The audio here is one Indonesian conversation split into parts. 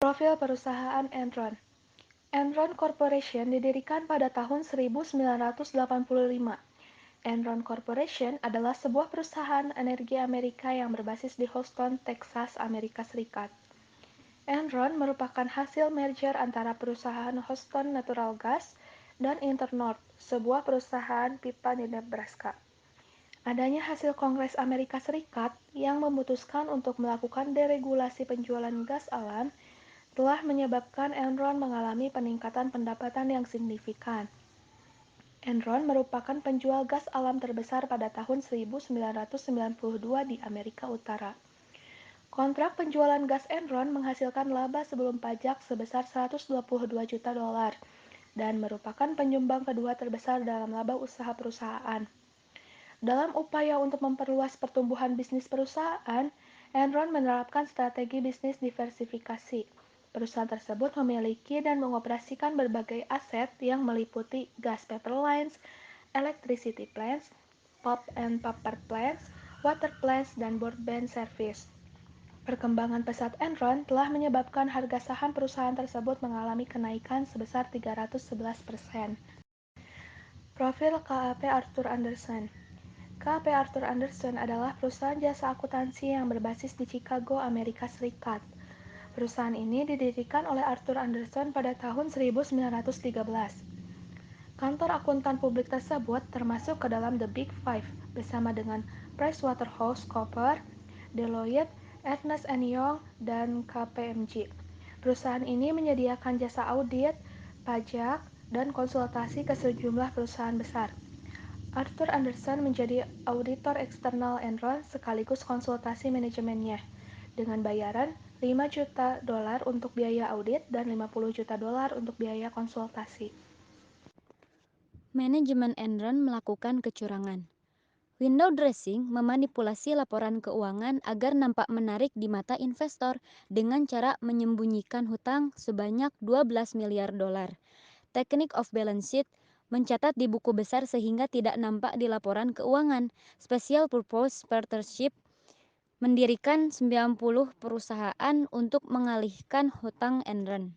Profil perusahaan Enron. Enron Corporation didirikan pada tahun 1985. Enron Corporation adalah sebuah perusahaan energi Amerika yang berbasis di Houston, Texas, Amerika Serikat. Enron merupakan hasil merger antara perusahaan Houston Natural Gas dan Internorth, sebuah perusahaan pipa di Nebraska. Adanya hasil Kongres Amerika Serikat yang memutuskan untuk melakukan deregulasi penjualan gas alam telah menyebabkan Enron mengalami peningkatan pendapatan yang signifikan. Enron merupakan penjual gas alam terbesar pada tahun 1992 di Amerika Utara. Kontrak penjualan gas Enron menghasilkan laba sebelum pajak sebesar 122 juta dolar dan merupakan penyumbang kedua terbesar dalam laba usaha perusahaan. Dalam upaya untuk memperluas pertumbuhan bisnis perusahaan, Enron menerapkan strategi bisnis diversifikasi. Perusahaan tersebut memiliki dan mengoperasikan berbagai aset yang meliputi gas pipelines, electricity plants, pulp and paper plants, water plants, dan broadband service. Perkembangan pesat Enron telah menyebabkan harga saham perusahaan tersebut mengalami kenaikan sebesar 311%. Profil KAP Arthur Andersen. KAP Arthur Andersen adalah perusahaan jasa akuntansi yang berbasis di Chicago, Amerika Serikat. Perusahaan ini didirikan oleh Arthur Andersen pada tahun 1913. Kantor akuntan publik tersebut termasuk ke dalam The Big Five bersama dengan PricewaterhouseCoopers, Deloitte, Ernst & Young, dan KPMG. Perusahaan ini menyediakan jasa audit, pajak, dan konsultasi ke sejumlah perusahaan besar. Arthur Andersen menjadi auditor eksternal Enron sekaligus konsultasi manajemennya, dengan bayaran 5 juta dolar untuk biaya audit dan 50 juta dolar untuk biaya konsultasi. Manajemen Enron melakukan kecurangan. Window dressing memanipulasi laporan keuangan agar nampak menarik di mata investor dengan cara menyembunyikan hutang sebanyak 12 miliar dolar. Technique of balance sheet mencatat di buku besar sehingga tidak nampak di laporan keuangan. Special purpose partnership mendirikan 90 perusahaan untuk mengalihkan hutang Enron.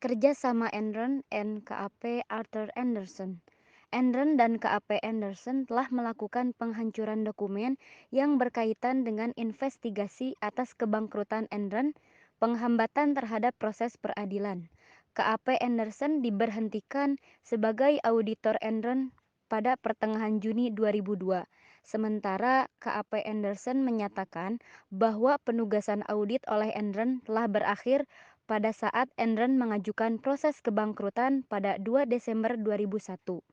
Kerjasama Enron dan KAP Arthur Andersen. Enron dan KAP Andersen telah melakukan penghancuran dokumen yang berkaitan dengan investigasi atas kebangkrutan Enron, penghambatan terhadap proses peradilan. KAP Andersen diberhentikan sebagai auditor Enron pada pertengahan Juni 2002. Sementara KAP Andersen menyatakan bahwa penugasan audit oleh Enron telah berakhir pada saat Enron mengajukan proses kebangkrutan pada 2 Desember 2001.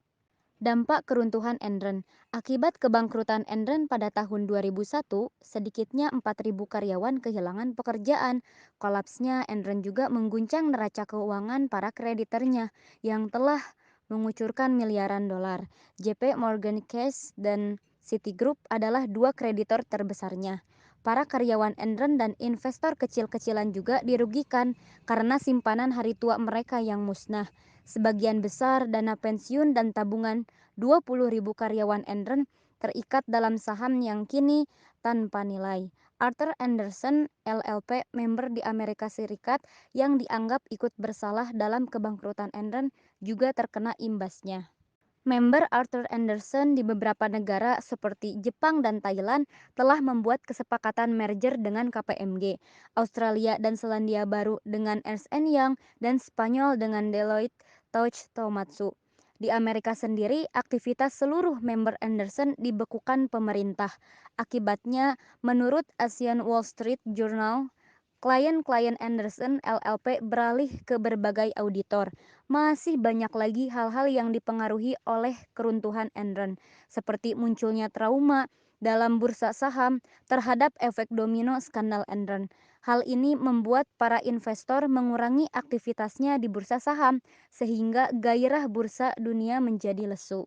Dampak keruntuhan Enron. Akibat kebangkrutan Enron pada tahun 2001, sedikitnya 4.000 karyawan kehilangan pekerjaan. Kolapsnya Enron juga mengguncang neraca keuangan para krediturnya yang telah mengucurkan miliaran dolar. JP Morgan Chase dan Citigroup adalah dua kreditor terbesarnya. Para karyawan Enron dan investor kecil-kecilan juga dirugikan karena simpanan hari tua mereka yang musnah. Sebagian besar dana pensiun dan tabungan 20.000 karyawan Enron terikat dalam saham yang kini tanpa nilai. Arthur Andersen LLP, member di Amerika Serikat yang dianggap ikut bersalah dalam kebangkrutan Enron, juga terkena imbasnya. Member Arthur Andersen di beberapa negara seperti Jepang dan Thailand telah membuat kesepakatan merger dengan KPMG, Australia dan Selandia Baru dengan Ernst & Young, dan Spanyol dengan Deloitte Touche Tohmatsu. Di Amerika sendiri, aktivitas seluruh member Andersen dibekukan pemerintah. Akibatnya, menurut Asian Wall Street Journal, klien-klien Andersen LLP beralih ke berbagai auditor. Masih banyak lagi hal-hal yang dipengaruhi oleh keruntuhan Enron, seperti munculnya trauma dalam bursa saham terhadap efek domino skandal Enron. Hal ini membuat para investor mengurangi aktivitasnya di bursa saham, sehingga gairah bursa dunia menjadi lesu.